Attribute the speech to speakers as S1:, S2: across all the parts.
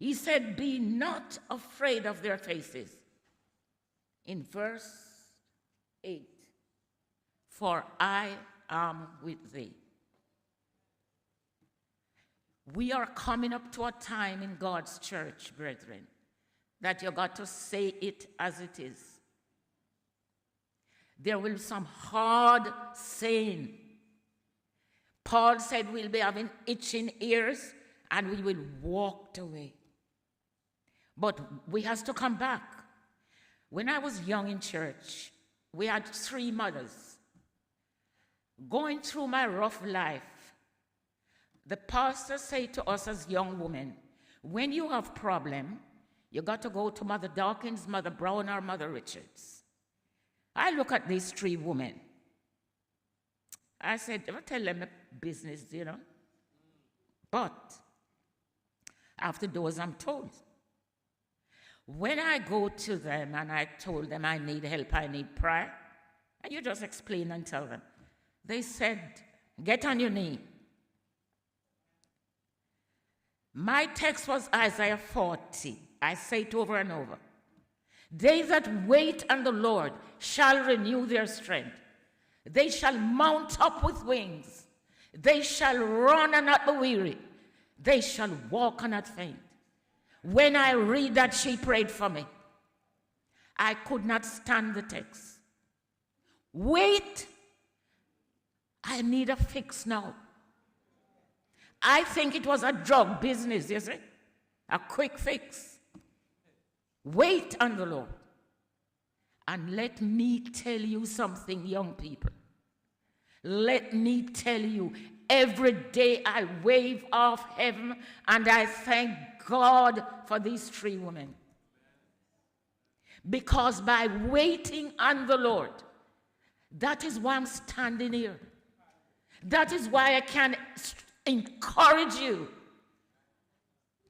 S1: He said, be not afraid of their faces. In verse 8, for I am with thee. We are coming up to a time in God's church, brethren, that you got to say it as it is. There will be some hard saying. Paul said we'll be having itching ears and we will walk away. But we have to come back. When I was young in church, we had 3 mothers. Going through my rough life, the pastor said to us as young women, when you have problem, you got to go to Mother Dawkins, Mother Brown, or Mother Richards. I look at these 3 women. I said, don't tell them my business, But after those, I'm told. When I go to them and I told them I need help, I need prayer, and you just explain and tell them, they said, get on your knee. My text was Isaiah 40. I say it over and over. They that wait on the Lord shall renew their strength. They shall mount up with wings. They shall run and not be weary. They shall walk and not faint. When I read that she prayed for me, I could not stand the text. Wait, I need a fix now. I think it was a drug business, you see? A quick fix. Wait on the Lord. And let me tell you something, young people. Let me tell you, every day I wave off heaven and I thank God for these 3 women. Because by waiting on the Lord, that is why I'm standing here. That is why I can encourage you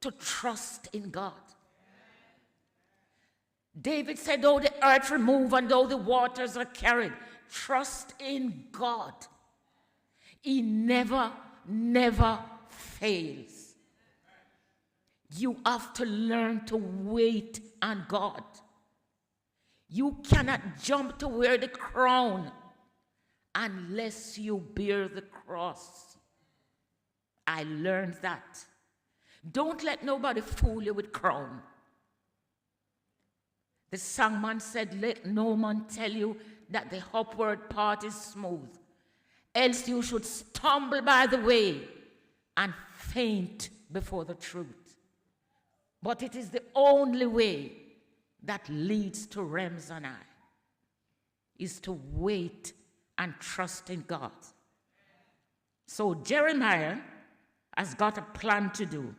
S1: to trust in God. David said, though the earth remove and though the waters are carried, trust in God. He never, never fails. You have to learn to wait on God. You cannot jump to wear the crown unless you bear the cross. I learned that. Don't let nobody fool you with crown. The songman said, let no man tell you that the upward path is smooth, else you should stumble by the way and faint before the truth. But it is the only way that leads to realms and I, is to wait and trust in God. So Jeremiah has got a plan to do.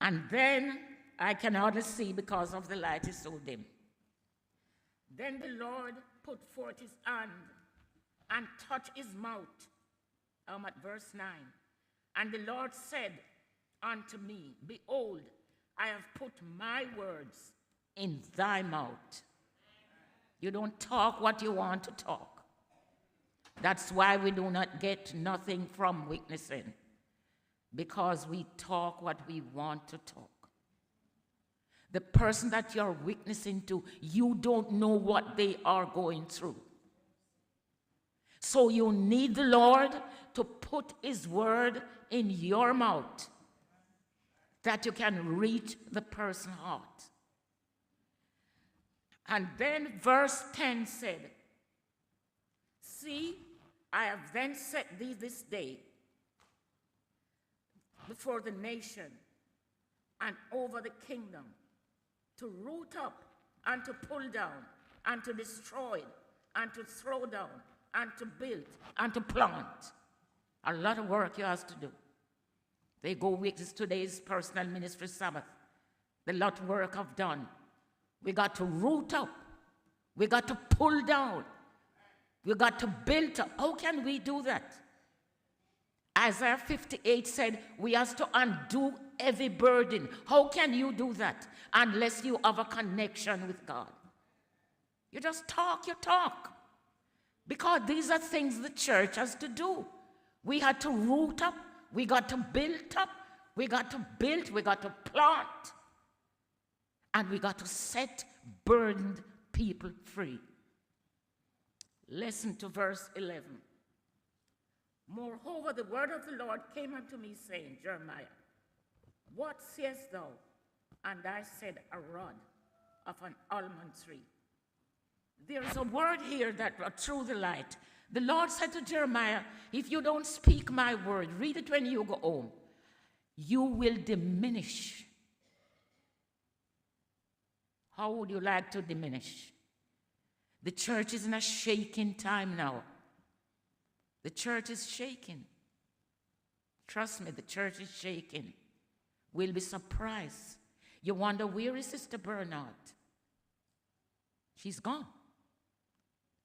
S1: And then I can hardly see because of the light is so dim. Then the Lord put forth his hand and touched his mouth. I'm at verse 9. And the Lord said unto me, behold, I have put my words in thy mouth. You don't talk what you want to talk. That's why we do not get nothing from witnessing, because we talk what we want to talk. The person that you're witnessing to, you don't know what they are going through. So you need the Lord to put his word in your mouth that you can reach the person's heart. And then verse 10 said, see, I have then set thee this day before the nation and over the kingdom, to root up and to pull down and to destroy and to throw down and to build and to plant. A lot of work you have to do. They go with this today's personal ministry Sabbath. The lot of work I've done. We got to root up. We got to pull down. We got to build up. How can we do that? Isaiah 58 said we have to undo every burden. How can you do that unless you have a connection with God? You just talk your talk. Because these are things the church has to do. We had to root up. We got to build up. we got to build, we got to plant, and we got to set burdened people free. Listen to verse 11. Moreover, the word of the Lord came unto me, saying, Jeremiah, what sayest thou? And I said, a rod of an almond tree. There is a word here that through the light. The Lord said to Jeremiah, if you don't speak my word, read it when you go home, you will diminish. How would you like to diminish? The church is in a shaking time now. The church is shaking. Trust me, the church is shaking. We'll be surprised. You wonder, where is Sister Bernard? She's gone.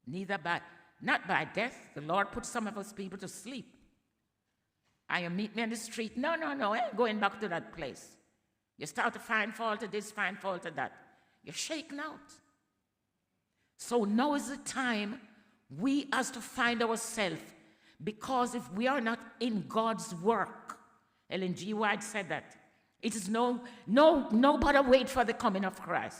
S1: Not by death. The Lord put some of us people to sleep. You meet me on the street. No, I ain't going back to that place. You start to find fault of this, find fault of that. You're shaken out. So now is the time we has to find ourselves, because if we are not in God's work, Ellen G. White said that, it is nobody wait for the coming of Christ.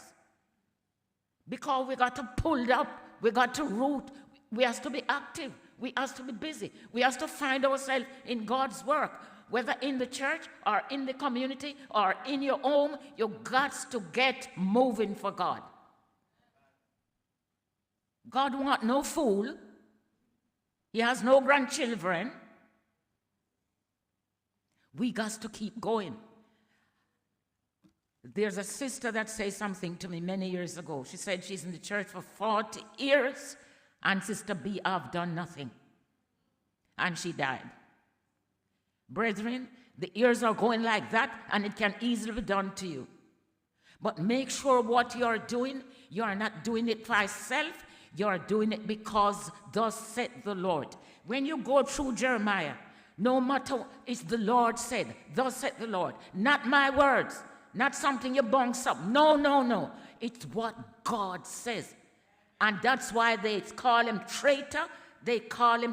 S1: Because we got to pull up, we got to root, we have to be active, we have to be busy, we have to find ourselves in God's work, whether in the church or in the community or in your home. You got to get moving for God. God wants no fool. He has no grandchildren. We got to keep going. There's a sister that said something to me many years ago. She said she's in the church for 40 years, and Sister B have done nothing. And she died. Brethren, the years are going like that, and it can easily be done to you. But make sure what you are doing, you are not doing it for yourself. You are doing it because thus said the Lord. When you go through Jeremiah, no matter, it's the Lord said, thus said the Lord. Not my words, not something you bounce up. No. It's what God says. And that's why they call him traitor. They call him